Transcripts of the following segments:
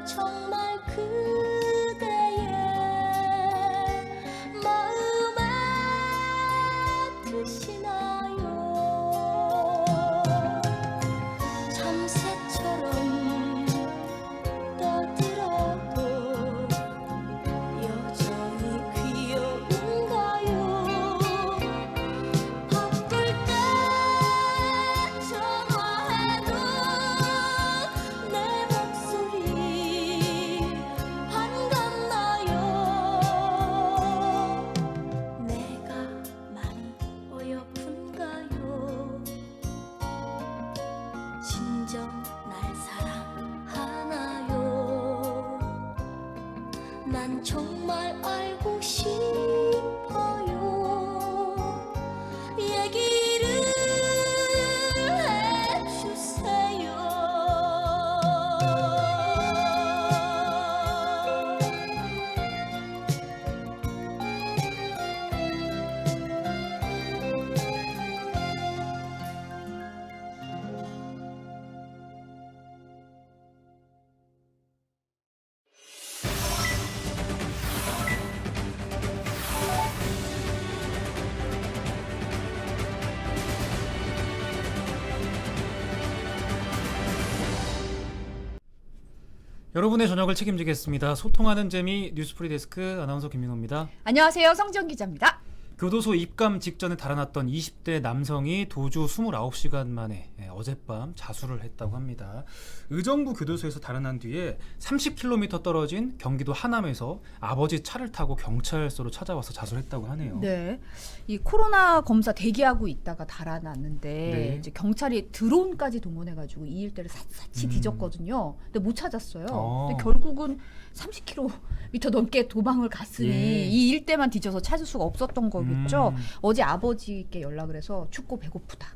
정말 그대의 마음에 드시나요? 참새처럼 떠들어도 여전히 귀여운가요? 바쁠 때 전화해도 내 목소리 반갑나요? 내가 많이 어여쁜가요? 진정 날 사랑하나요? 난 정말 알고 싶어요. 얘기를 해주세요. 여러분의 저녁을 책임지겠습니다. 소통하는 재미 뉴스프리 데스크 아나운서 김민호입니다. 안녕하세요. 성지연 기자입니다. 교도소 입감 직전에 달아났던 20대 남성이 도주 29시간 만에 어젯밤 자수를 했다고 합니다. 의정부 교도소에서 달아난 뒤에 30km 떨어진 경기도 하남에서 아버지 차를 타고 경찰서로 찾아와서 자수를 했다고 하네요. 네, 이 코로나 검사 대기하고 있다가 달아났는데 네. 이제 경찰이 드론까지 동원해가지고 이 일대를 샅샅이 뒤졌거든요. 근데 못 찾았어요. 근데 결국은 30km 넘게 도망을 갔으니 이 일대만 뒤져서 찾을 수가 없었던 거겠죠. 어제 아버지께 연락을 해서 춥고 배고프다.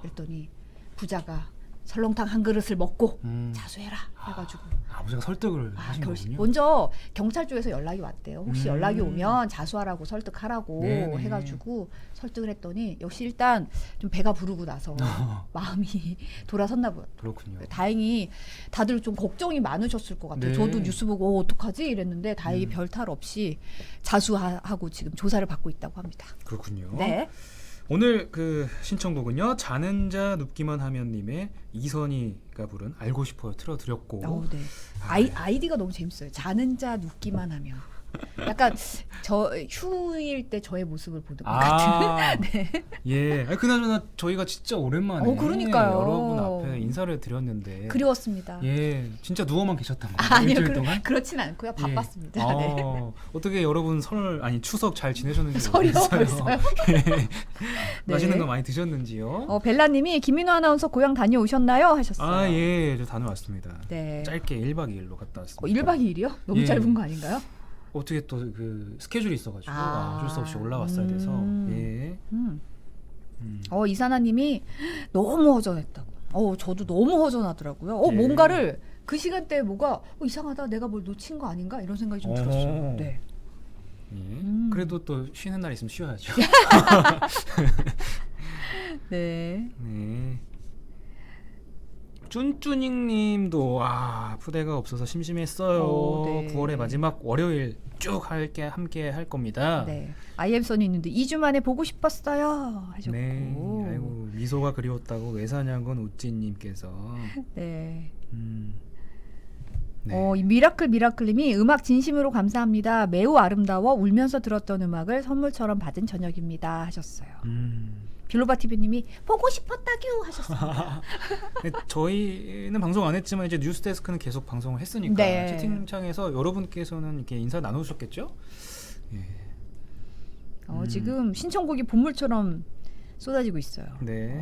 그랬더니 부자가 설렁탕 한 그릇을 먹고 자수해라 해가지고 아버지가 설득을 하신 거군요. 먼저 경찰 쪽에서 연락이 왔대요. 혹시 연락이 오면 자수하라고 설득하라고 네네. 해가지고 설득을 했더니 역시 일단 좀 배가 부르고 나서 마음이 돌아섰나 봐요. 그렇군요. 다행히 다들 좀 걱정이 많으셨을 것 같아요. 네. 저도 뉴스 보고 어떡하지 이랬는데 다행히 별탈 없이 자수하고 지금 조사를 받고 있다고 합니다. 그렇군요. 네. 오늘 그 신청곡은요, 자는 자 눕기만 하면님의 이선희가 부른 알고 싶어요 틀어드렸고. 네. 아이디가 너무 재밌어요. 자는 자 눕기만 하면. 약간 저 휴일 때 저의 모습을 보는 것 같은. 네. 예. 아니, 그나저나 저희가 진짜 오랜만에 그러니까요. 여러분 앞에 인사를 드렸는데. 그리웠습니다. 예, 진짜 누워만 계셨단 말이에요. 아니요, 일주일 동안. 그렇진 않고요. 바빴습니다. 예. 네. 어떻게 여러분 추석 잘 지내셨는지 설이요 모르겠어요. 벌써요? 예. 네. 맛있는 거 많이 드셨는지요? 벨라님이 김민호 아나운서 고향 다녀오셨나요? 하셨어요. 예, 저 다녀왔습니다. 네. 짧게 1박 2일로 갔다 왔습니다. 1박 2일이요? 너무 예. 짧은 거 아닌가요? 어떻게 또 그 스케줄이 있어가지고 어쩔 수 없이 올라왔어야 돼서. 예. 이사나님이 너무 허전했다고. 저도 너무 허전하더라고요. 예. 뭔가를 그 시간대에 뭐가 이상하다. 내가 뭘 놓친 거 아닌가? 이런 생각이 좀 들었어요. 네. 예. 그래도 또 쉬는 날 있으면 쉬어야죠. 네. 네. 쭌쭈닝님도 푸대가 없어서 심심했어요. 네. 9월의 마지막 월요일 쭉 함께 할 겁니다. 네. IM선이님도 2주 만에 보고 싶었어요 하셨고. 네. 아이고 미소가 그리웠다고 왜 사냐건 우찌님께서. 네. 네. 이 미라클님이 음악 진심으로 감사합니다. 매우 아름다워 울면서 들었던 음악을 선물처럼 받은 저녁입니다 하셨어요. 빌로바TV님이 보고 싶었다규 하셨습니다. 저희는 방송 안 했지만 이제 뉴스데스크는 계속 방송을 했으니까 네. 채팅창에서 여러분께서는 이렇게 인사 나누셨겠죠? 예. 지금 신청곡이 본물처럼 쏟아지고 있어요. 네.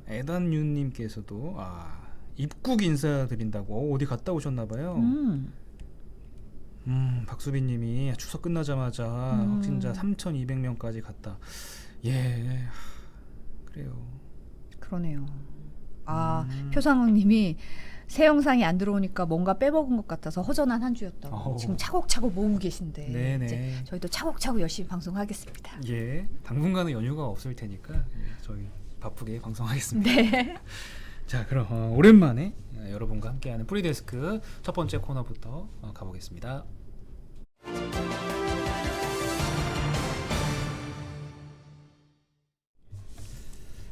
에단유님께서도 입국 인사드린다고 어디 갔다 오셨나봐요. 박수빈님이 추석 끝나자마자 확진자 3,200명까지 갔다. 예. 그래요. 그러네요. 표상욱님이 새 영상이 안 들어오니까 뭔가 빼먹은 것 같아서 허전한 한 주였다고. 지금 차곡차곡 모으고 계신데 네네. 이제 저희도 차곡차곡 열심히 방송하겠습니다. 예, 당분간은 연휴가 없을 테니까 저희 바쁘게 방송하겠습니다. 네. 자, 그럼 오랜만에 여러분과 함께하는 프리데스크 첫 번째 코너부터 가보겠습니다.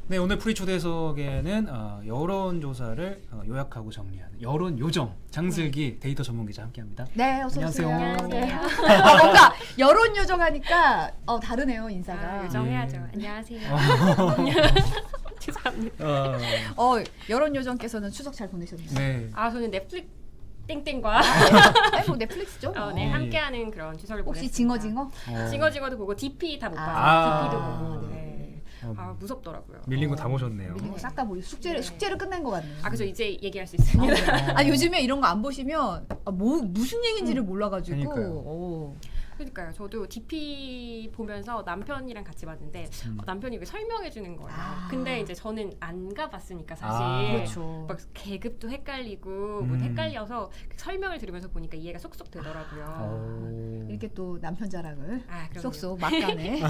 네, 오늘 프리 초대석에는 여론조사를 요약하고 정리하는 여론 요정 장슬기 데이터 전문 기자 함께합니다. 네, 어서 안녕하세요. 오세요. 안녕하세요. 뭔가 여론 요정하니까 다르네요 인사가. 요정해야죠. 예. 안녕하세요. 죄송합니다. 여론 요정께서는 추석 잘 보내셨나요? 네. 저는 넷플릭스 땡땡과 아니 뭐 넷플릭스죠. 네, 예. 함께하는 그런 추석을 혹시 보냈습니다. 징어? 징어징어도 보고 DP 다 못 아. 봤어요. DP도 보고. 네. 네. 무섭더라고요. 밀린 거 다 보셨네요. 밀린 거 싹 다 보고 네. 숙제를 끝낸 것 같네요. 그래서 이제 얘기할 수 있습니다. 요즘에 이런 거 안 보시면 무슨 얘기인지를 몰라가지고. 그러니까요. 그러니까요. 저도 DP 보면서 남편이랑 같이 봤는데 남편이 이렇게 설명해 주는 거예요. 근데 이제 저는 안 가봤으니까 사실 그렇죠. 막 계급도 헷갈리고 뭐 헷갈려서 설명을 들으면서 보니까 이해가 쏙쏙 되더라고요. 이렇게 또 남편 자랑을 그럼요. 쏙쏙 막가네. 네.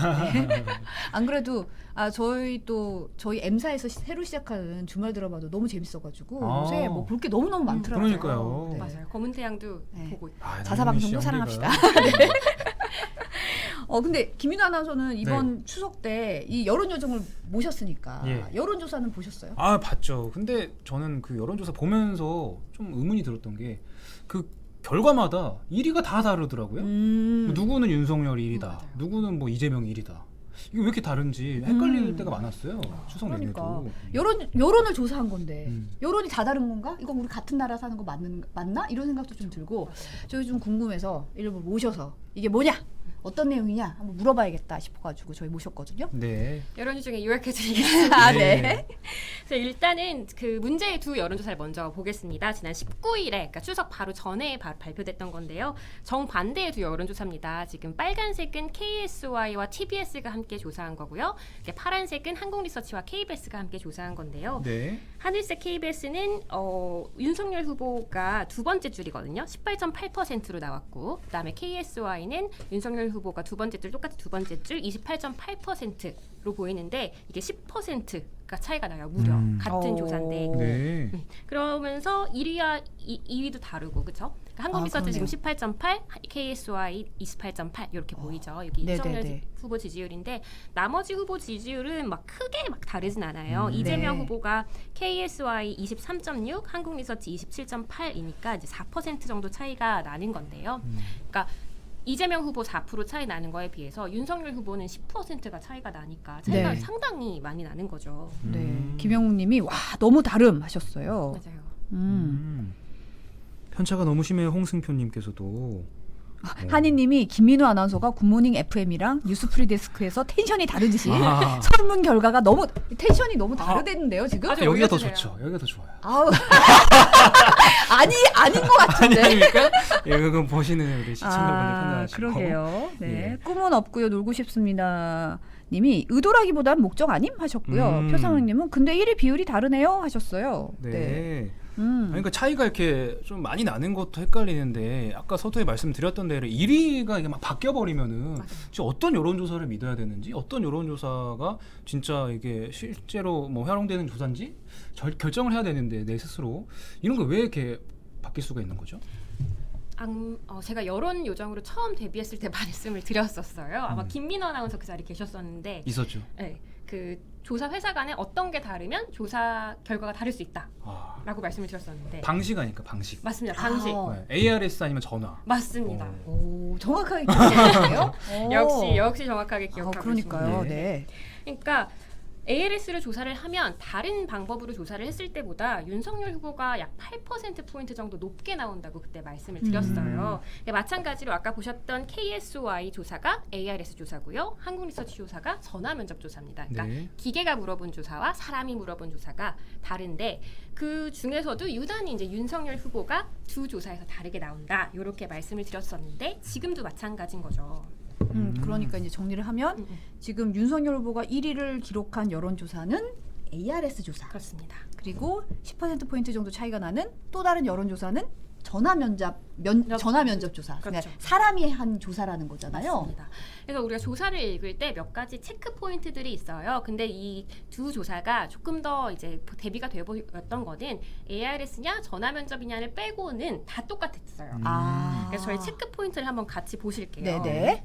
안 그래도 저희 M사에서 새로 시작하는 주말 드라마도 너무 재밌어가지고 요새 뭐 볼 게 너무너무 많더라고요. 그러니까요. 네. 맞아요. 검은 태양도 네. 보고 있고. 자사방송도 사랑합시다. 근데 김민호 아나운서는 이번 추석 때 이 여론 요정을 모셨으니까 예. 여론조사는 보셨어요? 봤죠. 근데 저는 그 여론조사 보면서 좀 의문이 들었던 게 그 결과마다 1위가 다 다르더라고요. 누구는 윤석열 1위다. 맞아요. 누구는 뭐 이재명 1위다. 이게 왜 이렇게 다른지 헷갈릴 때가 많았어요. 추석 그러니까 내내도. 여론을 조사한 건데 음. 여론이 다 다른 건가? 이건 우리 같은 나라 사는 거 맞나? 이런 생각도 좀 들고 저희 좀 궁금해서 일부 모셔서 이게 뭐냐? 어떤 내용이냐? 한번 물어봐야겠다 싶어가지고 저희 모셨거든요. 네. 여론 중에 요약해드리겠습니다. 네. 그래서 일단은 그 문제의 두 여론조사를 먼저 보겠습니다. 지난 19일에, 그러니까 추석 바로 전에 발표됐던 건데요. 정반대의 두 여론조사입니다. 지금 빨간색은 KSY와 TBS가 함께 조사한 거고요. 파란색은 한국리서치와 KBS가 함께 조사한 건데요. 네. 하늘색 KBS는 윤석열 후보가 두 번째 줄이거든요. 18.8%로 나왔고, 그다음에 KSY는 윤석열 후보가 두 번째 줄 똑같이 두 번째 줄 28.8%로 보이는데 이게 10%가 차이가 나요. 무려 같은 조사인데. 네. 그러면서 1위와 2위도 다르고 그렇죠? 그러니까 한국리서치 지금 그러네요. 18.8, KSY 28.8 이렇게 보이죠. 여기 네네네. 윤석열 후보 지지율인데 나머지 후보 지지율은 막 크게 막 다르진 않아요. 이재명 네. 후보가 KSY 23.6, 한국리서치 27.8이니까 이제 4% 정도 차이가 나는 건데요. 그러니까 이재명 후보 4% 차이 나는 거에 비해서 윤석열 후보는 10%가 차이가 나니까 차이가 네. 상당히 많이 나는 거죠. 네. 김영웅님이 와 너무 다름 하셨어요. 맞아요. 편차가 너무 심해요. 홍승표님께서도. 한희님이 김민호 아나운서가 굿모닝 FM이랑 뉴스 프리데스크에서 텐션이 다르듯이 아. 설문 결과가 너무 텐션이 너무 다르대는데요 지금? 아주 여기가 더 올려주세요. 좋죠. 여기가 더 좋아요. 아우 아닌 것 같은데. 아닙니까? 예, 그건 보시는 우리 시청자분들 판단하시고. 그러게요. 네. 예. 꿈은 없고요. 놀고 싶습니다. 님이 의도라기보단 목적 아님 하셨고요. 표상님은 근데 1위 비율이 다르네요 하셨어요. 네. 아니, 그러니까 차이가 이렇게 좀 많이 나는 것도 헷갈리는데 아까 서두에 말씀드렸던 대로 1위가 이게 막 바뀌어 버리면은 지금 어떤 여론조사를 믿어야 되는지, 어떤 여론조사가 진짜 이게 실제로 뭐 활용되는 조사인지 결정을 해야 되는데 내 스스로 이런 거 왜 이렇게 바뀔 수가 있는 거죠? 제가 여론 요정으로 처음 데뷔했을 때 말씀을 드렸었어요. 아마 김민호 아나운서 그 자리에 계셨었는데 있었죠. 네, 그 조사 회사 간에 어떤 게 다르면 조사 결과가 다를 수 있다라고 말씀을 드렸었는데 방식 아니까 방식. 맞습니다. 방식 아. 네. ARS 아니면 전화. 맞습니다. 오, 정확하게 기억하세요? 역시 정확하게 기억하고 그러니까요. 있습니다. 네. 그러니까 ALS를 조사를 하면 다른 방법으로 조사를 했을 때보다 윤석열 후보가 약 8%포인트 정도 높게 나온다고 그때 말씀을 드렸어요. 마찬가지로 아까 보셨던 KSY 조사가 ARS 조사고요. 한국리서치 조사가 전화면접 조사입니다. 그러니까 네. 기계가 물어본 조사와 사람이 물어본 조사가 다른데 그 중에서도 유난히 이제 윤석열 후보가 두 조사에서 다르게 나온다. 이렇게 말씀을 드렸었는데 지금도 마찬가지인 거죠. 그러니까 이제 정리를 하면 지금 윤석열 후보가 1위를 기록한 여론조사는 ARS 조사. 그렇습니다. 그리고 10%포인트 정도 차이가 나는 또 다른 여론조사는 전화 면접 조사. 그렇죠. 그러니까 사람이 한 조사라는 거잖아요. 맞습니다. 그래서 우리가 조사를 읽을 때 몇 가지 체크 포인트들이 있어요. 근데 이 두 조사가 조금 더 이제 대비가 되어 보였던 거는 ARS냐 전화 면접이냐를 빼고는 다 똑같았어요. 그래서 저희 체크 포인트를 한번 같이 보실게요. 네네.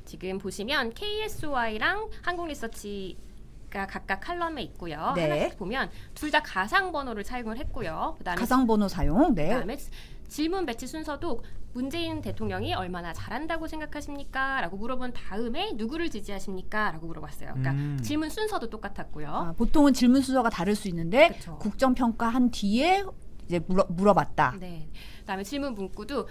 지금 보시면 KSY랑 한국리서치가 각각 칼럼에 있고요. 네. 하나씩 보면 둘 다 가상 번호를 사용을 했고요. 그다음에 가상번호 사용. 네. 그다음에 질문 배치 순서도 문재인 대통령이 얼마나 잘한다고 생각하십니까? 라고 물어본 다음에 누구를 지지하십니까? 라고 물어봤어요. 그러니까 질문 순서도 똑같았고요. 보통은 질문 순서가 다를 수 있는데 그쵸. 국정평가한 뒤에 이제 물어봤다. 네. 그다음에 질문 문구도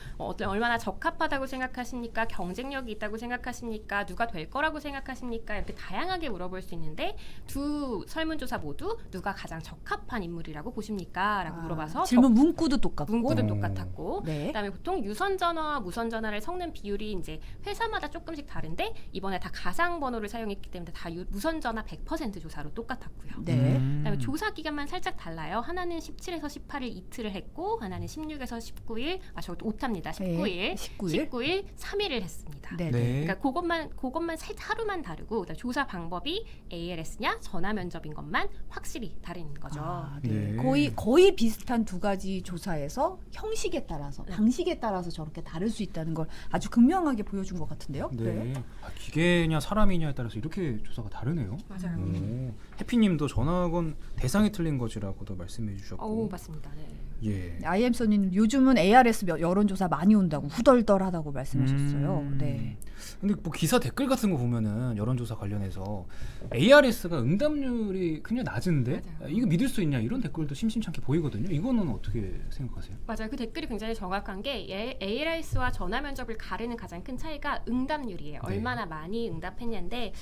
얼마나 적합하다고 생각하십니까? 경쟁력이 있다고 생각하십니까? 누가 될 거라고 생각하십니까? 이렇게 다양하게 물어볼 수 있는데 두 설문조사 모두 누가 가장 적합한 인물이라고 보십니까? 라고 물어봐서 질문 문구도 똑같고. 문구도 똑같았고 네. 그다음에 보통 유선 전화와 무선 전화를 섞는 비율이 이제 회사마다 조금씩 다른데 이번에 다 가상 번호를 사용했기 때문에 다 무선 전화 100% 조사로 똑같았고요. 네. 그다음에 조사 기간만 살짝 달라요. 하나는 17에서 18일 이틀을 했고 하나는 16에서 19일, 저것도 오타입니다. 19일, 19일 3일을 했습니다. 네. 네. 그러니까 그것만 하루만 다르고 그다음에 조사 방법이 ALS냐 전화 면접인 것만 확실히 다른 거죠. 네. 네. 거의 비슷한 두 가지 조사에서 형식에 따라서 네. 방식에 따라서 저렇게 다를 수 있다는 걸 아주 극명하게 보여준 것 같은데요. 네. 기계냐 사람이냐에 따라서 이렇게 조사가 다르네요. 맞아요. 해피님도 전화건 대상이 틀린 거지라고도 말씀해 주셨고. 맞습니다. 네. 예. IM선님 요즘은 ARS 여론조사 많이 온다고 후덜덜하다고 말씀하셨어요. 네. 근데 뭐 기사 댓글 같은 거 보면은 여론조사 관련해서 ARS가 응답률이 굉장히 낮은데 맞아요. 이거 믿을 수 있냐 이런 댓글도 심심찮게 보이거든요. 이거는 어떻게 생각하세요? 맞아요. 그 댓글이 굉장히 정확한 게 ALS와 전화 면접을 가르는 가장 큰 차이가 응답률이에요. 네. 얼마나 많이 응답했냐인데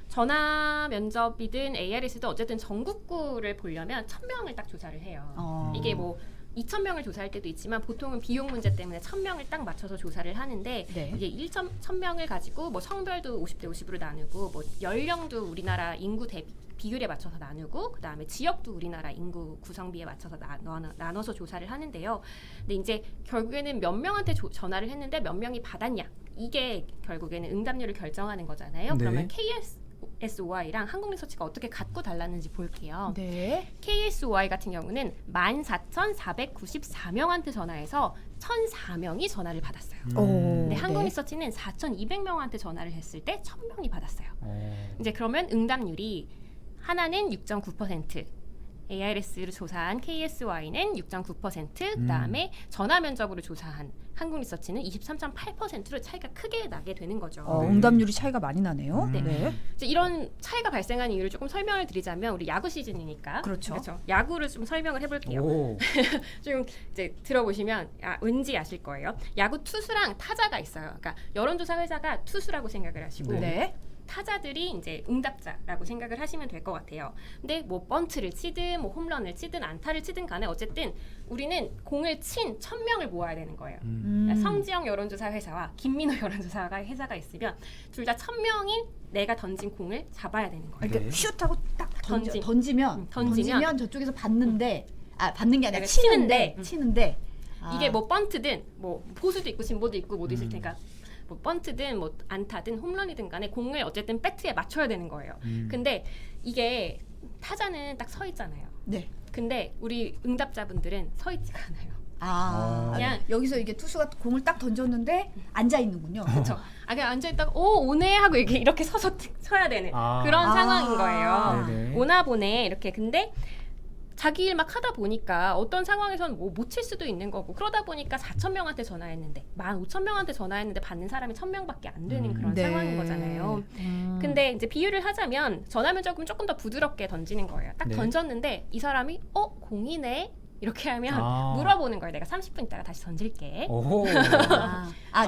전화 면접이든 ARS든 어쨌든 전국구를 보려면 1,000명을 딱 조사를 해요. 이게 뭐 2,000명을 조사할 때도 있지만 보통은 비용 문제 때문에 1,000명을 딱 맞춰서 조사를 하는데 네. 이게 1,000명을 가지고 뭐 성별도 50대 50으로 나누고 뭐 연령도 우리나라 인구 대비 비율에 맞춰서 나누고 그다음에 지역도 우리나라 인구 구성비에 맞춰서 나눠서 조사를 하는데요. 근데 이제 결국에는 몇 명한테 전화를 했는데 몇 명이 받았냐 이게 결국에는 응답률을 결정하는 거잖아요. 네. 그러면 KSOI랑 한국리서치가 어떻게 갖고 달랐는지 볼게요. 네. KSOI 같은 경우는 14,494명한테 전화해서 1,004명이 전화를 받았어요. 근데 한국리서치는 4,200명한테 전화를 했을 때 1,000명이 받았어요. 이제 그러면 응답률이 하나는 6.9%, ARS를 조사한 KSY는 6.9%, 그다음에 전화 면접으로 조사한 한국리서치는 23.8%로 차이가 크게 나게 되는 거죠. 응답률이 차이가 많이 나네요. 네. 이제 이런 차이가 발생한 이유를 조금 설명을 드리자면 우리 야구 시즌이니까 그렇죠. 야구를 좀 설명을 해볼게요. 좀 이제 들어보시면 왠지 아실 거예요. 야구 투수랑 타자가 있어요. 그러니까 여론조사 회사가 투수라고 생각을 하시고 네. 타자들이 이제 응답자라고 생각을 하시면 될 것 같아요. 근데 뭐 번트를 치든 뭐 홈런을 치든 안타를 치든 간에 어쨌든 우리는 공을 친 1,000명을 모아야 되는 거예요. 그러니까 성지영 여론조사 회사와 김민호 여론조사 회사가 있으면 둘 다 1,000명이 내가 던진 공을 잡아야 되는 거예요. 이렇게 슛하고 딱 던지면 저쪽에서 받는데 받는 게 아니라 치는데 이게 뭐 번트든 뭐 포수도 있고 진보도 있고 모두 있을 테니까 뭐 번트든 뭐 안타든 홈런이든 간에 공을 어쨌든 배트에 맞춰야 되는 거예요. 근데 이게 타자는 딱 서 있잖아요. 네. 근데 우리 응답자분들은 서 있지가 않아요. 그냥 여기서 이게 투수가 공을 딱 던졌는데 앉아 있는군요. 그렇죠. 그냥 앉아 있다가 오네 하고 이렇게 서야 되는 그런 상황인 거예요. 네네. 오나 보네 이렇게. 근데 자기 일 막 하다 보니까 어떤 상황에서는 뭐 못 칠 수도 있는 거고 그러다 보니까 4,000명한테 전화했는데 15,000명한테 전화했는데 받는 사람이 1,000명밖에 안 되는 그런 네. 상황인 거잖아요. 근데 이제 비유를 하자면 전화 면접은 조금 더 부드럽게 던지는 거예요. 딱 네. 던졌는데 이 사람이 공이네 이렇게 하면 물어보는 거예요. 내가 30분 있다가 다시 던질게.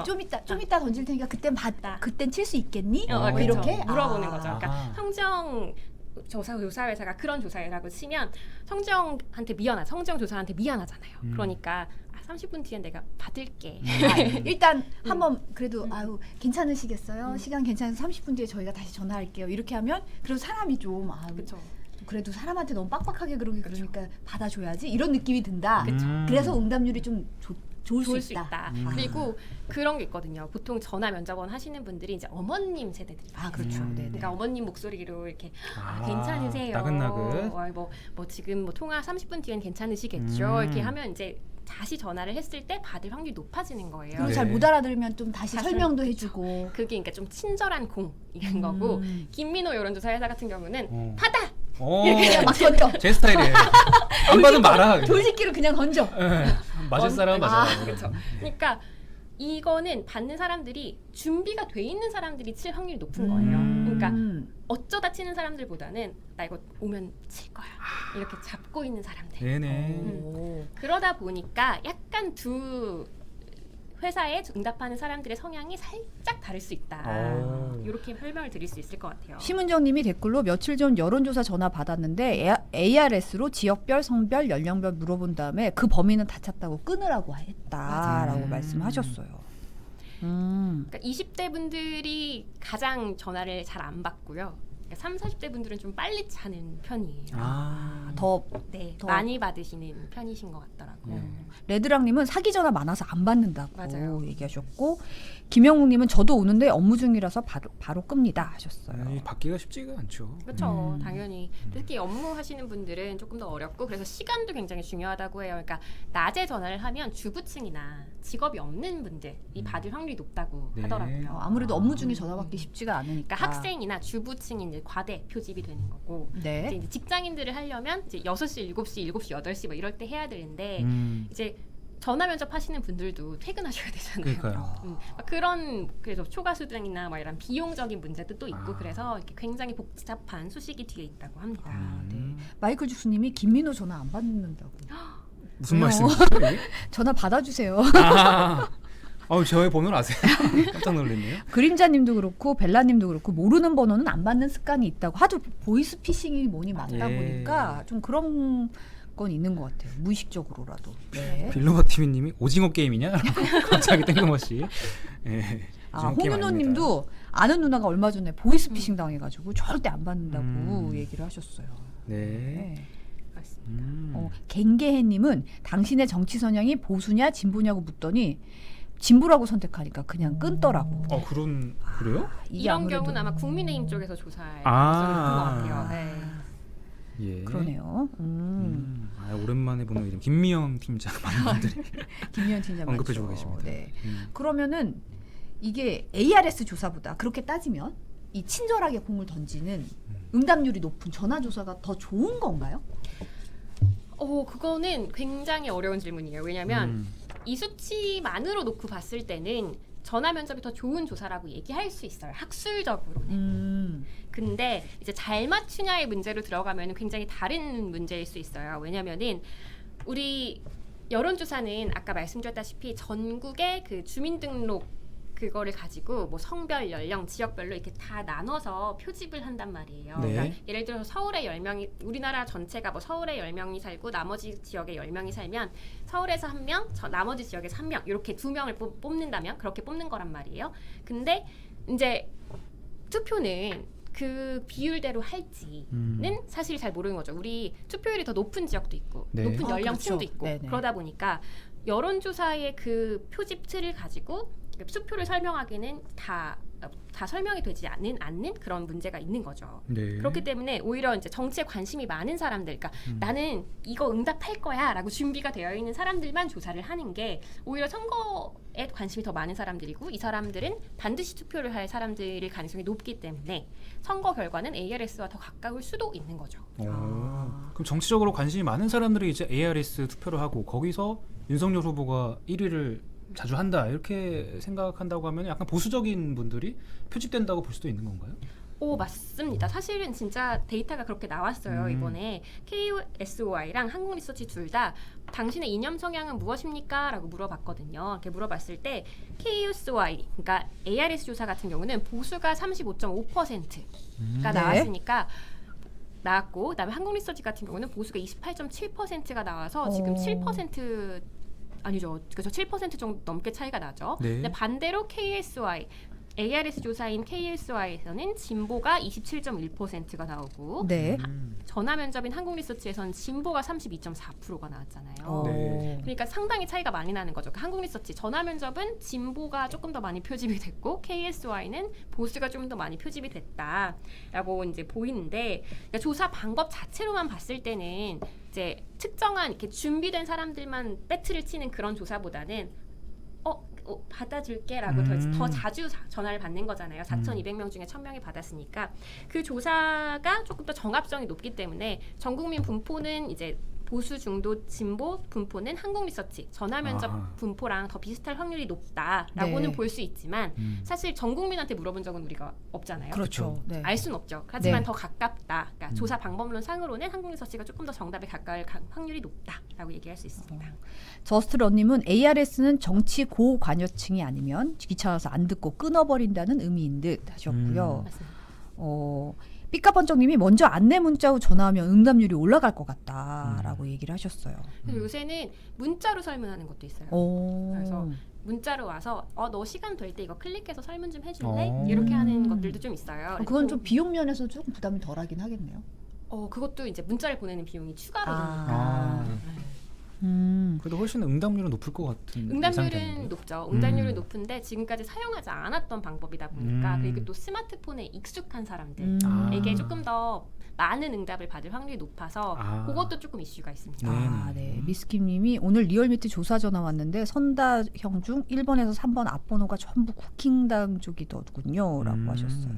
좀 이따 던질 테니까 그땐 칠 수 있겠니? 그렇죠. 이렇게 물어보는 거죠. 그러니까 성정 조사회사가 그런 조사회라고 치면 성정한테 성정 조사한테 미안하잖아요. 그러니까 30분 뒤에 내가 받을게. 일단 한번 그래도 괜찮으시겠어요? 시간 괜찮아서 30분 뒤에 저희가 다시 전화할게요. 이렇게 하면 그래도 사람이 좀 그렇죠. 그래도 사람한테 너무 빡빡하게 그러니까 받아줘야지 이런 느낌이 든다. 그쵸. 그래서 응답률이 좀 좋을 수 있다. 음. 그리고 그런 게 있거든요. 보통 전화 면접원 하시는 분들이 이제 어머님 세대들이 그렇죠. 네네. 그러니까 어머님 목소리로 이렇게 아, 괜찮으세요. 나긋나긋. 뭐 지금 뭐 통화 30분 뒤엔 괜찮으시겠죠. 이렇게 하면 이제 다시 전화를 했을 때 받을 확률이 높아지는 거예요. 그리고 네. 잘 못 알아들으면 좀 다시 다시 설명도 그쵸. 해주고. 그게 그러니까 좀 친절한 공인 거고 김민호 여론조사 회사 같은 경우는 받아! 그냥 막 던져. 제 스타일이에요. 안 받으면 말아. 돌직기로 그냥 던져. 맞을 사람은 맞아요. 그렇죠. 그러니까 이거는 받는 사람들이 준비가 돼 있는 사람들이 칠 확률이 높은 거예요. 그러니까 어쩌다 치는 사람들보다는 나 이거 오면 칠 거야 이렇게 잡고 있는 사람들. 네네. 오. 그러다 보니까 약간 두 회사에 응답하는 사람들의 성향이 살짝 다를 수 있다. 오. 이렇게 설명을 드릴 수 있을 것 같아요. 심은정님이 댓글로 며칠 전 여론조사 전화 받았는데 ARS로 지역별, 성별, 연령별 물어본 다음에 그 범위는 다 찼다고 끊으라고 했다라고 말씀하셨어요. 그러니까 20대 분들이 가장 전화를 잘 안 받고요. 그러니까 30, 40대 분들은 좀 빨리 차는 편이에요. 더 네, 더. 많이 받으시는 편이신 것 같더라고요. 레드랑님은 사기 전화 많아서 안 받는다고 맞아요. 얘기하셨고, 김영웅님은 저도 오는데 업무 중이라서 바로 끕니다 하셨어요. 받기가 쉽지가 않죠. 그렇죠. 당연히 특히 업무 하시는 분들은 조금 더 어렵고 그래서 시간도 굉장히 중요하다고 해요. 그러니까 낮에 전화를 하면 주부층이나 직업이 없는 분들이 받을 확률이 높다고 네. 하더라고요. 아무래도 업무 중에 전화 받기 쉽지가 않으니까. 그러니까 학생이나 주부층이 이제 과대 표집이 되는 거고 네. 이제 직장인들을 하려면 이제 6시, 7시, 7시, 8시 뭐 이럴 때 해야 되는데 이제 전화 면접 하시는 분들도 퇴근하셔야 되잖아요. 그러니까요. 그런 그래서 초과 수당이나 뭐 이런 비용적인 문제도 또 있고 그래서 이렇게 굉장히 복잡한 수식이 뒤에 있다고 합니다. 네. 마이클 죽수님이 김민호 전화 안 받는다고. 무슨 왜요? 말씀이세요? 이게? 전화 받아주세요. 저의 번호를 아세요? 깜짝 놀랐네요. 그림자님도 그렇고 벨라님도 그렇고 모르는 번호는 안 받는 습관이 있다고. 하도 보이스피싱이 뭐니 많다 보니까 좀 그런 건 있는 것 같아요. 무의식적으로라도. 네. 빌로바 TV님이 오징어 게임이냐? 갑자기 뜬금없이. 네, 오징어 게임 홍윤호님도 아는 누나가 얼마 전에 보이스피싱 당해가지고 절대 안 받는다고 얘기를 하셨어요. 네. 맞습니다. 갱게해님은 당신의 정치 성향이 보수냐 진보냐고 묻더니 진보라고 선택하니까 그냥 끊더라고. 그래요? 이게 이런 아무래도- 경우는 아마 국민의힘 쪽에서 조사할 가능성이 높은 것 같아요. 네. 예. 그러네요. 오랜만에 보는 이름 김미영 팀장 많은 분들이 김미연 팀장 언급해주고 맞죠. 계십니다. 네. 그러면은 이게 ARS 조사보다 그렇게 따지면 이 친절하게 공을 던지는 응답률이 높은 전화 조사가 더 좋은 건가요? 그거는 굉장히 어려운 질문이에요. 왜냐하면 이 수치만으로 놓고 봤을 때는 전화 면접이 더 좋은 조사라고 얘기할 수 있어요. 학술적으로는. 근데 이제 잘 맞추냐의 문제로 들어가면 굉장히 다른 문제일 수 있어요. 왜냐면은 우리 여론조사는 아까 말씀드렸다시피 전국의 그 주민등록 그거를 가지고 뭐 성별, 연령, 지역별로 이렇게 다 나눠서 표집을 한단 말이에요. 네. 그러니까 예를 들어서 서울에 10명이 우리나라 전체가 뭐 서울에 10명이 살고 나머지 지역에 10명이 살면 서울에서 1명, 나머지 지역에서 1명 이렇게 2명을 뽑는다면 그렇게 뽑는 거란 말이에요. 근데 이제 투표는 그 비율대로 할지는 사실 잘 모르는 거죠. 우리 투표율이 더 높은 지역도 있고 네. 높은 연령층도 그렇죠. 있고 네네. 그러다 보니까 여론조사의 그 표집 틀을 가지고 투표를 설명하기는 다 설명이 되지 않는 그런 문제가 있는 거죠. 네. 그렇기 때문에 오히려 이제 정치에 관심이 많은 사람들, 그러니까 나는 이거 응답할 거야라고 준비가 되어 있는 사람들만 조사를 하는 게 오히려 선거에 관심이 더 많은 사람들이고 이 사람들은 반드시 투표를 할 사람들일 가능성이 높기 때문에 선거 결과는 ARS와 더 가까울 수도 있는 거죠. 그럼 정치적으로 관심이 많은 사람들이 이제 ARS 투표를 하고 거기서 윤석열 후보가 1위를 자주 한다 이렇게 생각한다고 하면 약간 보수적인 분들이 표집된다고 볼 수도 있는 건가요? 맞습니다. 사실은 진짜 데이터가 그렇게 나왔어요. 이번에 KSOI랑 한국리서치 둘 다 당신의 이념 성향은 무엇입니까? 라고 물어봤거든요. 이렇게 물어봤을 때 KSOI, 그러니까 ARS 조사 같은 경우는 보수가 35.5%가 나왔으니까 나왔고 그다음에 한국리서치 같은 경우는 보수가 28.7%가 나와서 지금 7% 아니죠. 그래서 7% 정도 넘게 차이가 나죠. 네. 근데 반대로 KSY ARS 조사인 KSY에서는 진보가 27.1%가 나오고 네. 전화 면접인 한국리서치에서는 진보가 32.4%가 나왔잖아요. 네. 그러니까 상당히 차이가 많이 나는 거죠. 한국리서치 전화 면접은 진보가 조금 더 많이 표집이 됐고 KSY는 보수가 좀 더 많이 표집이 됐다라고 이제 보이는데 그러니까 조사 방법 자체로만 봤을 때는 이제 특정한 이렇게 준비된 사람들만 배트를 치는 그런 조사보다는 받아줄게라고 더 자주 전화를 받는 거잖아요. 4,200명 중에 1,000명이 받았으니까 그 조사가 조금 더 정합성이 높기 때문에 전국민 분포는 이제 보수 중도 진보 분포는 한국리서치 전화 면접 분포랑 더 비슷할 확률이 높다라고는 네. 볼 수 있지만 사실 전 국민한테 물어본 적은 우리가 없잖아요. 그렇죠. 네. 알 수는 없죠. 하지만 네. 더 가깝다. 그러니까 조사 방법론 상으로는 한국리서치가 조금 더 정답에 가까울 확률이 높다라고 얘기할 수 있습니다. 저스트런님은 ARS는 정치 고관여층이 아니면 귀찮아서 안 듣고 끊어버린다는 의미인 듯 하셨고요. 맞습니다. 삐까번쩍님이 먼저 안내 문자 후 전화하면 응답률이 올라갈 것 같다라고 얘기를 하셨어요. 그래서 요새는 문자로 설문하는 것도 있어요. 그래서 문자로 와서 너 시간 될 때 이거 클릭해서 설문 좀 해줄래? 이렇게 하는 것들도 좀 있어요. 그건 좀 비용 면에서 조금 부담이 덜하긴 하겠네요. 그것도 이제 문자를 보내는 비용이 추가로 아. 드니까. 그래도 훨씬 응답률은 높을 것 같은 응답률은 예상되는데. 높죠. 응답률은 높은데 지금까지 사용하지 않았던 방법이다 보니까 그리고 또 스마트폰에 익숙한 사람들에게 조금 더 많은 응답을 받을 확률이 높아서 그것도 조금 이슈가 있습니다. 네. 미스킴님이 오늘 리얼미트 조사 전화 왔는데 선다형 중 1번에서 3번 앞번호가 전부 국힘당 쪽이더군요. 라고 하셨어요.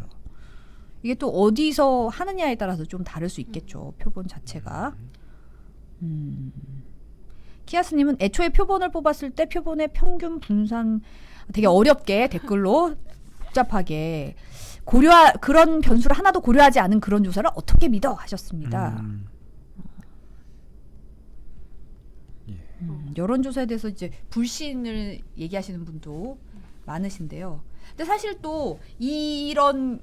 이게 또 어디서 하느냐에 따라서 좀 다를 수 있겠죠. 표본 자체가. 키아스님은 애초에 표본을 뽑았을 때 표본의 평균 분산 되게 어렵게 댓글로 복잡하게 그런 변수를 하나도 고려하지 않은 그런 조사를 어떻게 믿어 하셨습니다. 여론조사에 대해서 이제 불신을 얘기하시는 분도 많으신데요. 근데 사실 또 이런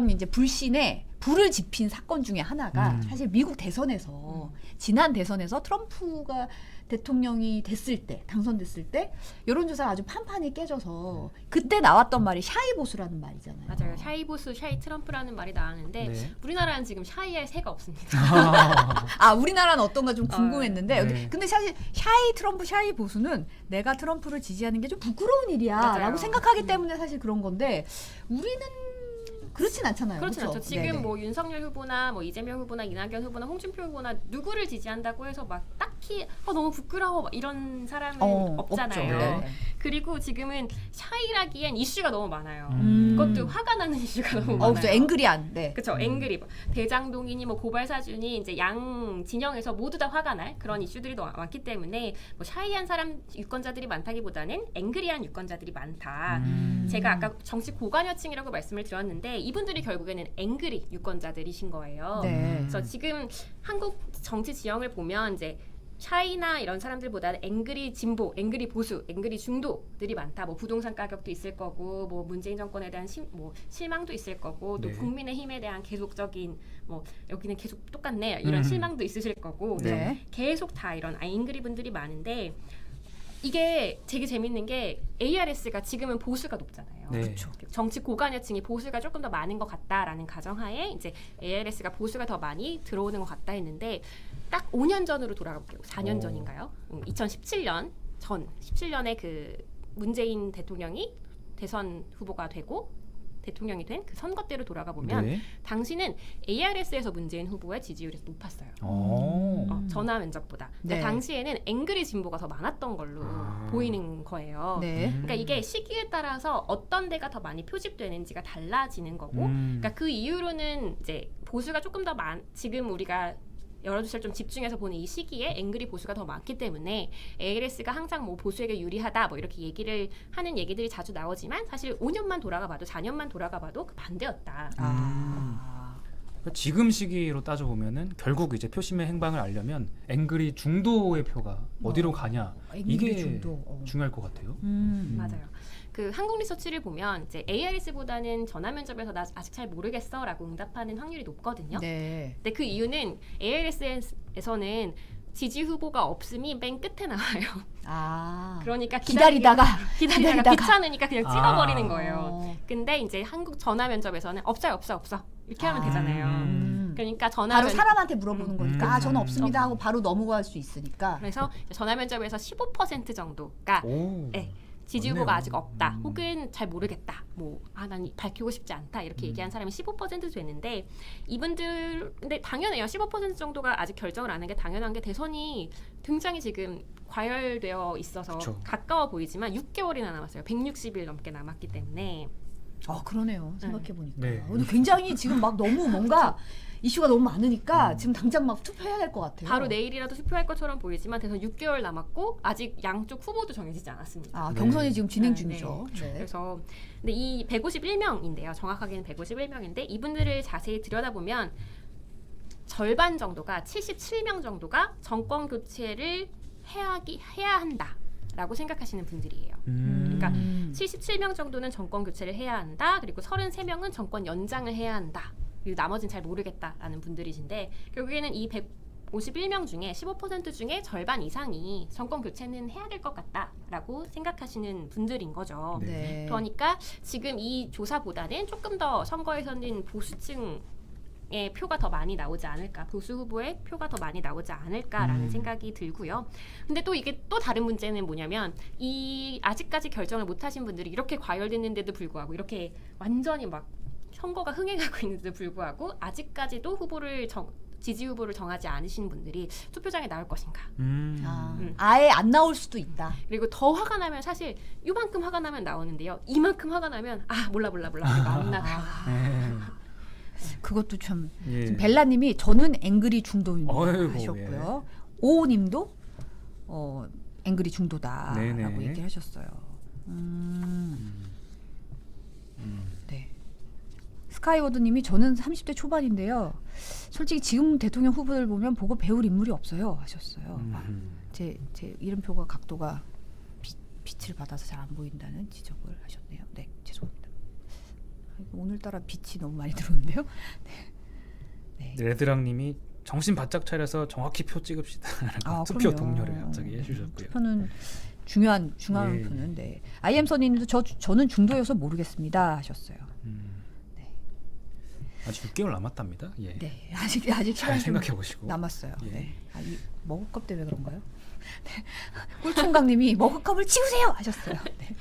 이제 불신에 불을 지핀 사건 중에 하나가 사실 미국 대선에서 지난 대선에서 트럼프가 대통령이 됐을 때 당선됐을 때 여론조사가 아주 판판이 깨져서 그때 나왔던 말이 샤이 보수라는 말이잖아요. 맞아요. 샤이 보수, 샤이 트럼프라는 말이 나왔는데 네. 우리나라는 지금 샤이할 새가 없습니다. 우리나라는 어떤가 좀 궁금했는데 네. 근데 사실 샤이 트럼프, 샤이 보수는 내가 트럼프를 지지하는 게 좀 부끄러운 일이야 맞아요. 라고 생각하기 때문에 사실 그런 건데 우리는 그렇진 않잖아요. 그렇진 그렇죠? 않죠. 지금 네네. 뭐 윤석열 후보나 뭐 이재명 후보나 이낙연 후보나 홍준표 후보나 누구를 지지한다고 해서 막 딱히 너무 부끄러워 막 이런 사람은 없잖아요. 없죠. 네. 그리고 지금은 샤이라기엔 이슈가 너무 많아요. 음. 그것도 화가 나는 이슈가 너무 많아요. 그렇죠. 앵그리한. 네. 그렇죠. 앵그리 대장동이니 뭐 고발 사준이 이제 양 진영에서 모두 다 화가 날 그런 이슈들이 너무 많기 때문에 뭐 샤이한 사람 유권자들이 많다기보다는 앵그리한 유권자들이 많다. 제가 아까 정치 고관여층이라고 말씀을 드렸는데 이분들이 결국에는 앵그리 유권자들이신 거예요. 네. 그래서 지금 한국 정치 지형을 보면 이제 샤이나 이런 사람들보다는 앵그리 진보, 앵그리 보수, 앵그리 중도들이 많다. 뭐 부동산 가격도 있을 거고, 뭐 문재인 정권에 대한 실망도 있을 거고, 또 네. 국민의힘에 대한 계속적인 뭐 여기는 계속 똑같네 이런 실망도 있으실 거고, 네. 계속 다 이런 앵그리 분들이 많은데 이게 되게 재밌는 게 ARS가 지금은 보수가 높잖아요. 네. 그렇죠. 정치 고관여층이 보수가 조금 더 많은 것 같다라는 가정하에 이제 ARS가 보수가 더 많이 들어오는 것 같다 했는데 딱 5년 전으로 돌아가 볼게요. 4년 전인가요? 2017년 17년에 그 문재인 대통령이 대선 후보가 되고 대통령이 된 그 선거 때로 돌아가 보면 네. 당시는 ARS에서 문재인 후보의 지지율이 높았어요. 전화 면접보다. 네. 그러니까 당시에는 앵그리 진보가 더 많았던 걸로 보이는 거예요. 네. 그러니까 이게 시기에 따라서 어떤 데가 더 많이 표집되는지가 달라지는 거고, 그러니까 그 이후로는 이제 보수가 조금 더 지금 우리가 여론조사를 좀 집중해서 보는 이 시기에 앵그리 보수가 더 많기 때문에 ALS가 항상 뭐 보수에게 유리하다 뭐 이렇게 얘기를 하는 얘기들이 자주 나오지만 사실 5년만 돌아가 봐도 4년만 돌아가 봐도 그 반대였다. 그러니까 지금 시기로 따져보면은 결국 이제 표심의 행방을 알려면 앵그리 중도의 표가 어디로 가냐 이게 중도. 중요할 것 같아요. 맞아요. 그 한국 리서치를 보면 이제 ARS보다는 전화 면접에서 나 아직 잘 모르겠어라고 응답하는 확률이 높거든요. 네. 근데 그 이유는 ARS에서는 지지 후보가 없음이 맨 끝에 나와요. 아. 그러니까 기다리다가 귀찮으니까 그냥 찍어버리는 아. 거예요. 근데 이제 한국 전화 면접에서는 없어요 이렇게 하면 아. 되잖아요. 그러니까 전화 바로 면 사람한테 물어보는 거니까 아 저는 없습니다 음. 하고 바로 넘어갈 수 있으니까. 그래서 이제 전화 면접에서 15% 정도가 오. 네, 지지 맞네요. 후보가 아직 없다. 음. 혹은 잘 모르겠다. 난 밝히고 싶지 않다. 이렇게 얘기한 사람이 15% 됐는데 이분들 근데 당연해요. 15% 정도가 아직 결정을 안 한 게 당연한 게 대선이 굉장히 지금 과열되어 있어서 그쵸. 가까워 보이지만 6개월이나 남았어요. 160일 넘게 남았기 때문에 그러네요. 생각해 보니까. 네. 근데 굉장히 지금 막 너무 뭔가 이슈가 너무 많으니까 지금 당장 막 투표해야 될 것 같아요. 바로 내일이라도 투표할 것처럼 보이지만 대선 6개월 남았고 아직 양쪽 후보도 정해지지 않았습니다. 아, 네. 경선이 지금 진행 네, 중이죠. 네. 그래서 근데 이 151명인데요. 정확하게는 151명인데 이분들을 자세히 들여다보면 절반 정도가 77명 정도가 정권 교체를 해야 한다라고 생각하시는 분들이에요. 그러니까 77명 정도는 정권 교체를 해야 한다. 그리고 33명은 정권 연장을 해야 한다. 그리고 나머지는 잘 모르겠다라는 분들이신데 결국에는 이 151명 중에 15% 중에 절반 이상이 정권 교체는 해야 될 것 같다라고 생각하시는 분들인 거죠. 네. 그러니까 지금 이 조사보다는 조금 더 선거에서는 보수층의 표가 더 많이 나오지 않을까, 보수 후보의 표가 더 많이 나오지 않을까라는 생각이 들고요. 근데 또 이게 또 다른 문제는 뭐냐면 이 아직까지 결정을 못하신 분들이 이렇게 과열됐는데도 불구하고 이렇게 완전히 막 선거가 흥행하고 있는데도 불구하고 아직까지도 지지 후보를 정하지 않으신 분들이 투표장에 나올 것인가. 아예 안 나올 수도 있다. 그리고 더 화가 나면 사실 이만큼 화가 나면 나오는데요. 이만큼 화가 나면 몰라 안 나가. 그것도 참 예. 지금 벨라님이 저는 앵그리 중도입니다 어이구, 하셨고요. 오호님도 앵그리 중도다라고 네네. 얘기하셨어요. 네. 스카이워드님이 저는 30대 초반인데요. 솔직히 지금 대통령 후보들 보면 보고 배울 인물이 없어요 하셨어요. 제 이름표가 각도가 빛을 받아서 잘 안 보인다는 지적을 하셨네요. 네, 죄송합니다. 오늘따라 빛이 너무 많이 들어오는데요. 네. 레드랑님이 정신 바짝 차려서 정확히 표 찍읍시다. 투표 그럼요. 동료를 갑자기 해주셨고요. 투표는 중요한 예. 표는 네. 아이엠서님도 저는 중도여서 모르겠습니다 하셨어요. 네. 아직 6개월 남았답니다. 예. 네, 아직 잘 시간이 좀 생각해 보시고. 남았어요. 예. 네. 이 머그컵 때문에 그런가요? 네. 꿀총각님이 머그컵을 치우세요 하셨어요. 네.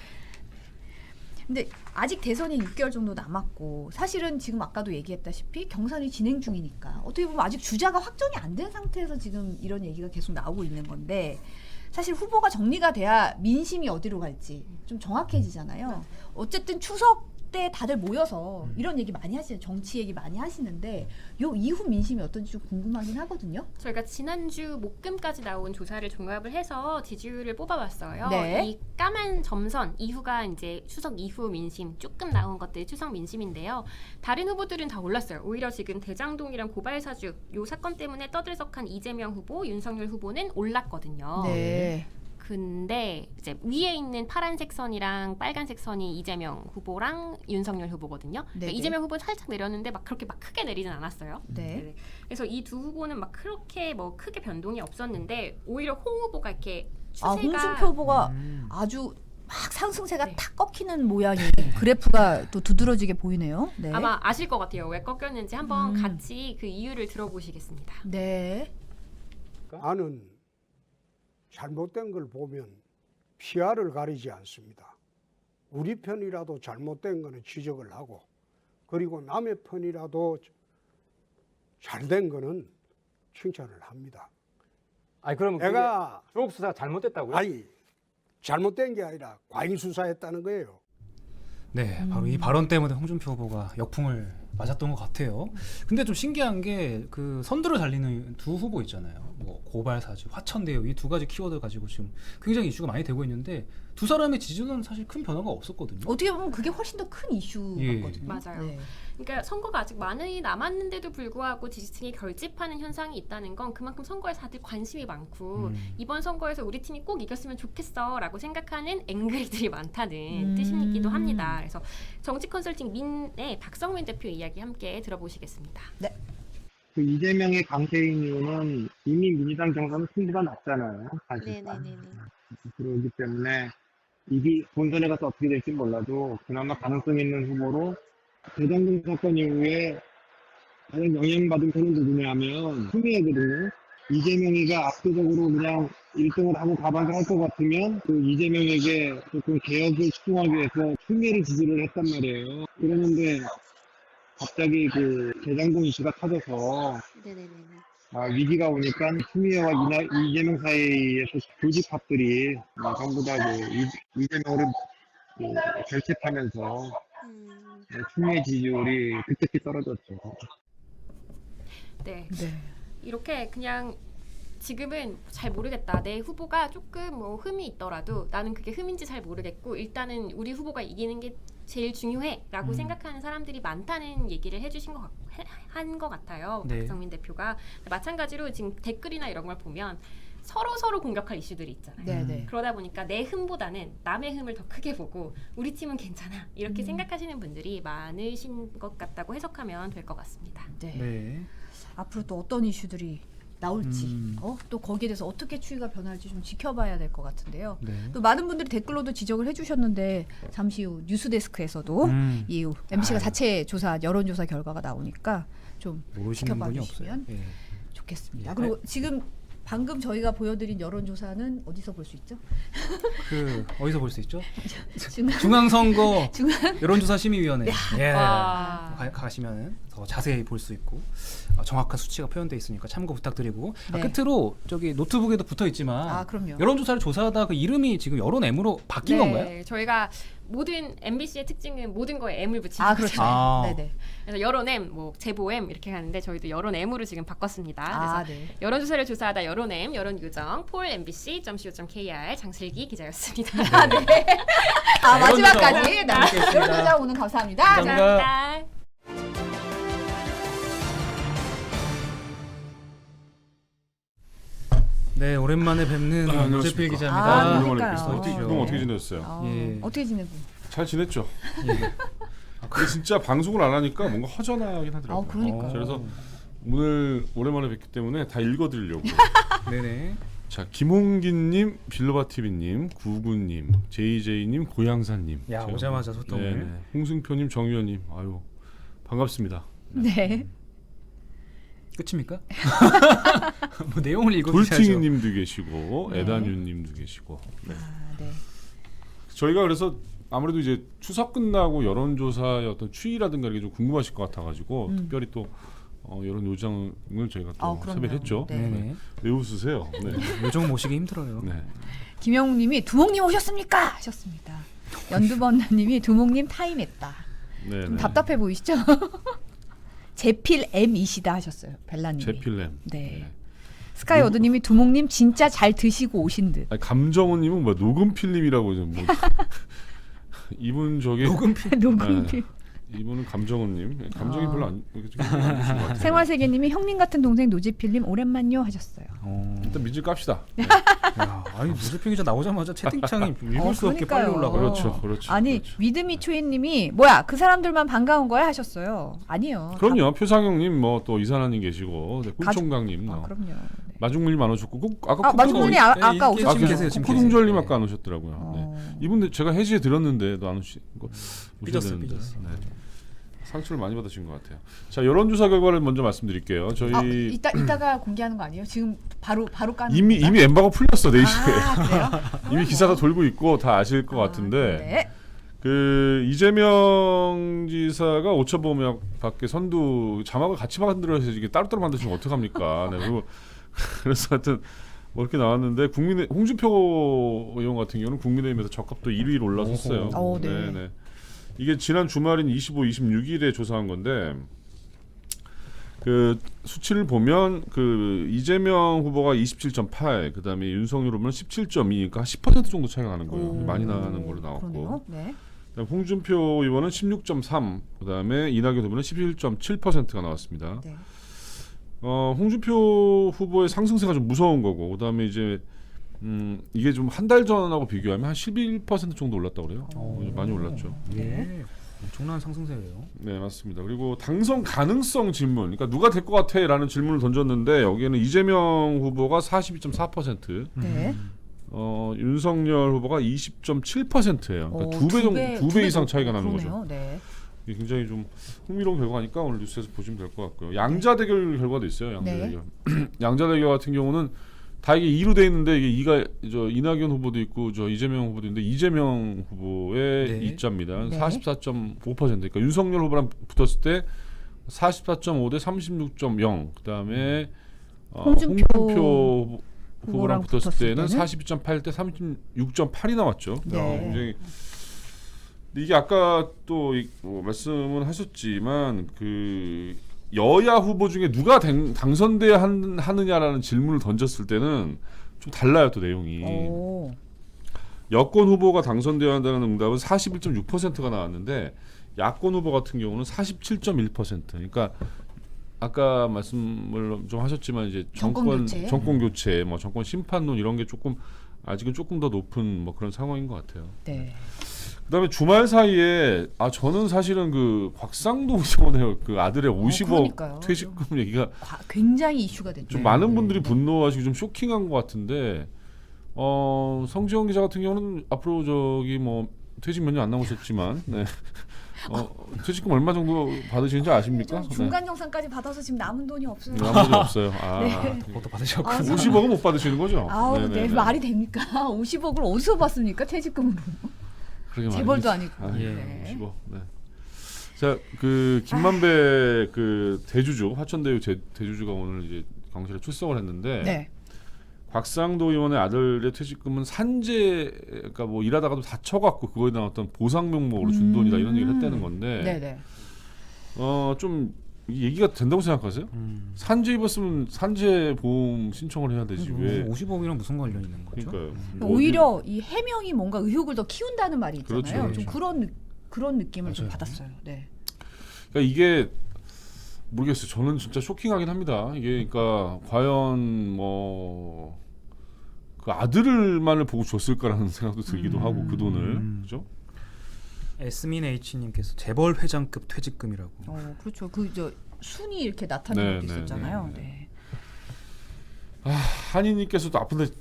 근데 아직 대선이 6개월 정도 남았고 사실은 지금 아까도 얘기했다시피 경선이 진행 중이니까 어떻게 보면 아직 주자가 확정이 안 된 상태에서 지금 이런 얘기가 계속 나오고 있는 건데 사실 후보가 정리가 돼야 민심이 어디로 갈지 좀 정확해지잖아요. 어쨌든 추석 때 다들 모여서 이런 얘기 많이 하시죠. 정치 얘기 많이 하시는데 요 이후 민심이 어떤지 좀 궁금하긴 하거든요. 저희가 지난주 목금까지 나온 조사를 종합을 해서 지지율을 뽑아봤어요. 네. 이 까만 점선 이후가 이제 추석 이후 민심 조금 나온 것들이 추석 민심인데요. 다른 후보들은 다 올랐어요. 오히려 지금 대장동이랑 고발 사주 요 사건 때문에 떠들썩한 이재명 후보, 윤석열 후보는 올랐거든요. 네. 근데 이제 위에 있는 파란색 선이랑 빨간색 선이 이재명 후보랑 윤석열 후보거든요. 그러니까 네네. 이재명 후보는 살짝 내렸는데 막 그렇게 막 크게 내리진 않았어요. 네. 그래서 이 두 후보는 막 그렇게 뭐 크게 변동이 없었는데 오히려 홍 후보가 이렇게 추세가 홍준표 후보가 아주 막 상승세가 네. 탁 꺾이는 모양이 그래프가 또 두드러지게 보이네요. 네. 아마 아실 것 같아요. 왜 꺾였는지 한번 같이 그 이유를 들어보시겠습니다. 네. 나는 잘못된 걸 보면 피아를 가리지 않습니다. 우리 편이라도 잘못된 거는 지적을 하고 그리고 남의 편이라도 잘된 거는 칭찬을 합니다. 아니 그러면 내가 조국 수사가 잘못됐다고요? 아니 잘못된 게 아니라 과잉 수사했다는 거예요. 네, 바로 이 발언 때문에 홍준표 후보가 역풍을 맞았던 것 같아요. 근데 좀 신기한 게 그 선두를 달리는 두 후보 있잖아요. 뭐 고발 사주, 화천대유 이 두 가지 키워드 가지고 지금 굉장히 이슈가 많이 되고 있는데 두 사람의 지지는 사실 큰 변화가 없었거든요. 어떻게 보면 그게 훨씬 더 큰 이슈 예. 같거든요. 맞아요. 네. 그러니까 선거가 아직 많이 남았는데도 불구하고 지지층이 결집하는 현상이 있다는 건 그만큼 선거에 다들 관심이 많고 이번 선거에서 우리 팀이 꼭 이겼으면 좋겠어라고 생각하는 앵글들이 많다는 뜻이기도 합니다. 그래서 정치 컨설팅 민의 박성민 대표 이야기 함께 들어보시겠습니다. 그 이재명의 강세인 이유는 이미 민주당 경선은 승부가 났잖아요. 사실상. 네네네네. 그러기 때문에 이게 본선에 가서 어떻게 될지 몰라도 그나마 가능성 있는 후보로 대장동 사건 이후에 가장 영향받은 편은 누구냐 하면 추미애거든요. 이재명이가 압도적으로 그냥 1등을 하고 가방을 할 것 같으면 그 이재명에게 조금 개혁을 추동하기 위해서 추미애를 지지를 했단 말이에요. 그러는데 갑자기 그 대장동 이슈가 터져서 네네네네. 위기가 오니까 추미애와 이재명 사이에서 교집합들이 전부 다 이재명을 결집하면서 추미애 지지율이 급격히 떨어졌죠. 네. 네. 이렇게 그냥 지금은 잘 모르겠다. 내 후보가 조금 뭐 흠이 있더라도 나는 그게 흠인지 잘 모르겠고 일단은 우리 후보가 이기는 게 제일 중요해라고 생각하는 사람들이 많다는 얘기를 해주신 한 것 같아요. 네. 박성민 대표가. 마찬가지로 지금 댓글이나 이런 걸 보면 서로 공격할 이슈들이 있잖아요. 네네. 그러다 보니까 내 흠보다는 남의 흠을 더 크게 보고 우리 팀은 괜찮아 이렇게 생각하시는 분들이 많으신 것 같다고 해석하면 될 것 같습니다. 네. 네. 앞으로 또 어떤 이슈들이 나올지 또 거기에 대해서 어떻게 추이가 변할지 좀 지켜봐야 될 것 같은데요. 네. 또 많은 분들이 댓글로도 지적을 해주셨는데 잠시 후 뉴스데스크에서도 이 MBC가 자체 조사 여론조사 결과가 나오니까 좀 모르시는 지켜봐 분이 주시면 없어요. 예. 좋겠습니다. 예. 그리고 지금 방금 저희가 보여드린 여론조사는 어디서 볼 수 있죠? 어디서 볼 수 있죠? 중앙 중앙선거 중앙 여론조사 심의위원회. 예. 와. 가시면 더 자세히 볼 수 있고 정확한 수치가 표현되어 있으니까 참고 부탁드리고 네. 끝으로 저기 노트북에도 붙어 있지만 아 그럼요. 여론조사를 조사하다 그 이름이 지금 여론M으로 바뀐 건가요? 저희가 모든 MBC의 특징은 모든 거에 M을 붙이는 아 그렇죠. 아. 네네. 그래서 여론M, 뭐 제보M 이렇게 가는데 저희도 여론M으로 지금 바꿨습니다. 아 그래서 네. 여론조사를 조사하다 여론M, 여론요정, polmbc.co.kr 장슬기 기자였습니다. 네. 아 여론조사 마지막까지 네. 함께했습니다. 여론조사 오늘 감사합니다. 감사합니다. 감사합니다. 네, 오랜만에 뵙는 안녕하십니까. 노재필 아, 기자입니다. 그러니까요. 그동안 어떻게 지냈어요? 예. 어떻게 지내고? 잘 지냈죠. 예. 근데 진짜 방송을 안 하니까 뭔가 허전하긴 하더라고요. 아 그러니까. 그래서 오늘 오랜만에 뵙기 때문에 다 읽어드리려고. 네네. 자, 김홍기님, 빌로바TV님, 구구님, JJ님, 고양사님. 야, 오자마자 소통을. 네네. 홍승표님, 정유현님, 아유 반갑습니다. 네. 끝입니까? 뭐 내용을 읽어주셔야죠. 돌팅이님도 계시고 네. 에다뉴님도 계시고. 네. 아 네. 저희가 그래서 아무래도 이제 추석 끝나고 여론조사의 어떤 추이라든가 이게 좀 궁금하실 것 같아가지고 특별히 또 여론 요정을 저희가 또 그럼요. 섭외를 했죠. 네. 네네. 왜 웃으세요? 네. 요정 모시기 힘들어요. 네. 김영웅님이 두목님 오셨습니까? 하셨습니다. 연두번님이 두목님 타임했다. 네. 좀 답답해 보이시죠? 제필 M이시다 하셨어요. 벨라님이. 제필렘. 네. 스카이 어드님이 두목님 진짜 잘 드시고 오신 듯. 아니, 감정은님은 뭐 녹음 필름이라고 좀 뭐. 이분 저기 녹음필. 이분은 감정은님. 감정이 별로 안 되신 것 같아요. 생활세계님이 형님 같은 동생 노지필님 오랜만요 하셨어요. 일단 믿을 깝시다. 네. 야, 아니 노재필 기자 나오자마자 채팅창이 읽을 수 없게 빨리 그러니까요. 올라가요. 그렇죠. 아니 그렇죠. 위드미 초이님이 뭐야 그 사람들만 반가운 거야 하셨어요. 아니에요. 그럼요. 표상영님 뭐 또 이산아님 계시고 네, 꿀총각님. 아 그럼요. 네. 마중물님 안 오셨고 아까 아 마중문이 아까 예, 오셨어요. 지금 계세요, 지금 코코동절님 계세요. 아까 안 오셨더라고요. 네. 어. 이분들 제가 해지해 드렸는데도 안 오시고 삐졌어. 네. 상처를 많이 받으신 것 같아요. 자, 여론조사 결과를 먼저 말씀드릴게요. 저희 이따가 공개하는 거 아니에요? 지금 바로 까는 이미 건가? 엠바고 풀렸어 4시에. 아 그래요? 이미 기사가 돌고 있고 다 아실 것 같은데 네. 그 이재명 지사가 오차범위 밖에 선두 자막을 같이 만들어서 이게 따로따로 만드시면 어떡합니까? 네, 그리고 그래서 하여튼 뭐 이렇게 나왔는데 홍준표 의원 같은 경우는 국민의힘에서 적합도 1위로 올라섰어요. 오호. 네. 네. 이게 지난 주말인 25, 26일에 조사한 건데 그 수치를 보면 그 이재명 후보가 27.8, 그다음에 윤석열 후보는 17.2, 그러니까 10% 정도 차이가 나는 거예요. 많이 나는 걸로 나왔고. 그러네요. 네. 그다음에 홍준표 의원은 16.3, 그다음에 이낙연 후보는 11.7%가 나왔습니다. 네. 홍준표 후보의 상승세가 좀 무서운 거고, 그다음에 이제 이게 좀 한 달 전하고 비교하면 한 11% 정도 올랐다고 그래요. 많이 올랐죠. 예. 엄청난 상승세예요. 네, 맞습니다. 그리고 당선 가능성 질문, 그러니까 누가 될 것 같아라는 질문을 던졌는데 여기에는 이재명 후보가 42.4%, 네. 윤석열 후보가 20.7%예요. 그러니까 두 배 이상 차이가 나는 거죠. 네. 이게 굉장히 좀 흥미로운 결과니까 오늘 뉴스에서 보시면 될 것 같고요. 양자 대결 결과도 있어요. 양자 네. 대결. 양자 대결 같은 경우는 다 이게 2로 돼 있는데 이게 2가 저 이낙연 후보도 있고 저 이재명 후보도 있는데 이재명 후보의 네. 이자입니다. 네. 44.5%. 그러니까 윤석열 후보랑 붙었을 때 44.5 대 36.0. 그다음에 홍준표 후보랑 붙었을 때는 42.8 대 36.8이 나왔죠. 네. 굉장히 이게 아까 또 말씀은 하셨지만 그 여야 후보 중에 누가 당선돼야 하느냐라는 질문을 던졌을 때는 좀 달라요, 또 내용이. 오. 여권 후보가 당선돼야 한다는 응답은 41.6%가 나왔는데 야권 후보 같은 경우는 47.1%. 그러니까 아까 말씀을 좀 하셨지만 이제 정권 교체, 뭐 정권 심판론 이런 게 조금 아직은 조금 더 높은 뭐 그런 상황인 것 같아요. 네. 그다음에 주말 사이에 저는 사실은 그 곽상도 의원의 그 아들의 50억 그러니까요. 퇴직금 얘기가 굉장히 이슈가 됐죠. 좀 많은 분들이 분노하시고 좀 쇼킹한 것 같은데 성지영 기자 같은 경우는 앞으로 저기 뭐 퇴직 몇 년 안 남으셨지만 네. 퇴직금 얼마 정도 받으시는지 아십니까? 중간 영상까지 받아서 지금 남은 돈이 없어요. 네. 남은 돈이 없어요. 네. 그것도 받으셨고. 50억은 못 받으시는 거죠? 아우, 네네네. 네, 말이 됩니까? 50억을 어디서 받습니까? 퇴직금으로. 그러게 재벌도 말이지. 아니고. 예. 네. 50억. 네. 자, 그 김만배 그 대주주 화천대유 대주주가 오늘 이제 경실에 출석을 했는데 네. 곽상도 의원의 아들의 퇴직금은 산재, 그러니까 뭐 일하다가도 다쳐갖고 그거에 나왔던 보상 명목으로 준 돈이다 이런 얘기를 했다는 건데, 네네. 좀 얘기가 된다고 생각하세요? 산재 입었으면 산재 보험 신청을 해야 되지 왜? 50억이랑 무슨 관련 있는 거죠? 그러니까요. 오히려 이 해명이 뭔가 의혹을 더 키운다는 말이 있잖아요. 그렇죠, 좀 그런 느낌을 좀 맞아요. 받았어요. 네. 그러니까 이게 모르겠어요. 저는 진짜 쇼킹하긴 합니다. 이게 그러니까 과연 뭐 그 아들만을 보고 줬을까라는 생각도 들기도 하고 그 돈을 그죠? 에스민 H님께서 재벌 회장급 퇴직금이라고. 그렇죠. 그 저 순이 이렇게 나타나는 것도 네, 있었잖아요. 네, 네. 한이님께서도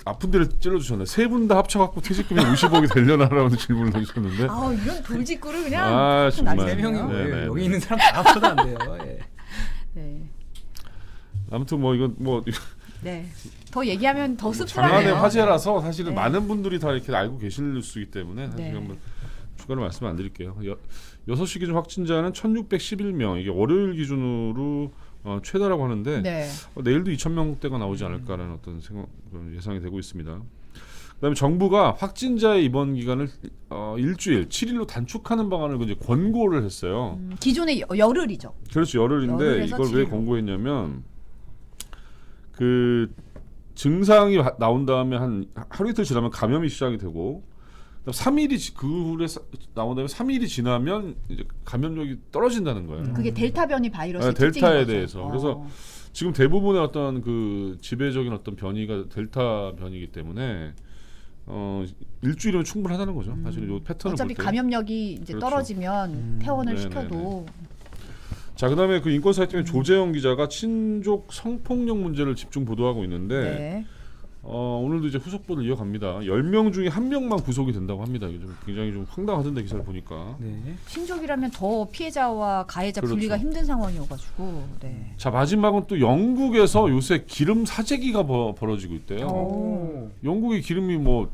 아픈 데를 찔러주셨네. 세 분 다 합쳐갖고 퇴직금이 50억이 되려나라는 질문을 던지셨는데. 이런 돌직구를 그냥 정말. 세 명이 네, 네, 네. 여기 있는 사람 다 합쳐도 안 돼요. 예. 네. 아무튼 뭐 이건 뭐 네. 더 얘기하면 더 씁쓸하네요. 장안의 화제라서 사실은 네. 많은 분들이 다 이렇게 알고 계실 수 있기 때문에 사실 네. 한번 추가로 말씀 안 드릴게요. 6시 기준 확진자는 1,611명. 이게 월요일 기준으로 최다라고 하는데 네. 내일도 2,000명대가 나오지 않을까라는 어떤 예상이 되고 있습니다. 그다음에 정부가 확진자의 입원 기간을 일주일 7일로 단축하는 방안을 이제 권고를 했어요. 기존의 열흘이죠. 그렇죠. 열흘인데 열흘에서 이걸 왜 7일로. 권고했냐면 그 증상이 나온 다음에 한 하루 이틀 지나면 감염이 시작이 되고 3일이 그 후에 나온 다음에 3일이 지나면 이제 감염력이 떨어진다는 거예요. 그게 델타 변이 바이러스의 델타에 특징인 거죠. 대해서. 그래서 지금 대부분의 어떤 그 지배적인 어떤 변이가 델타 변이기 때문에 일주일이면 충분하다는 거죠. 사실 이 패턴을 어차피 볼 때. 감염력이 이제 그렇죠. 떨어지면 퇴원을 네네네. 시켜도 자, 그다음에 그 인권 사이트의 조재영 기자가 친족 성폭력 문제를 집중 보도하고 있는데 네. 오늘도 이제 후속 보도를 이어갑니다. 10명 중에 1명만 구속이 된다고 합니다. 이게 좀 굉장히 좀 황당하던데 기사를 보니까. 네. 친족이라면 더 피해자와 가해자 그렇죠. 분리가 힘든 상황이어가지고. 네. 자, 마지막은 또 영국에서 요새 기름 사재기가 벌어지고 있대요. 오. 영국의 기름이 뭐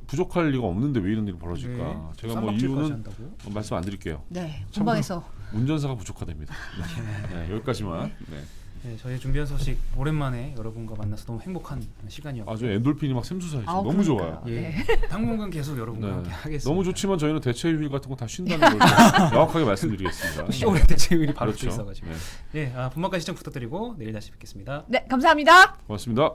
부족할 리가 없는데 왜 이런 일이 벌어질까? 네. 제가 뭐 쌈박질까지 이유는 한다고? 말씀 안 드릴게요. 네. 공방에서 운전사가 부족하답니다. 네, 여기까지만. 네. 네, 저희 준비한 소식 오랜만에 여러분과 만나서 너무 행복한 시간이었고. 아주 엔돌핀이 막 샘솟아요. 아우, 너무 그러니까요. 좋아요. 예. 네. 당분간 계속 여러분과 네. 함께 하겠습니다. 너무 좋지만 저희는 대체 휴일 같은 거 다 쉰다는 걸 명확하게 말씀드리겠습니다. 10월에 대체율이 바로 그렇죠. 있어가지고. 네. 예, 분만까지 시청 부탁드리고 내일 다시 뵙겠습니다. 네, 감사합니다. 고맙습니다.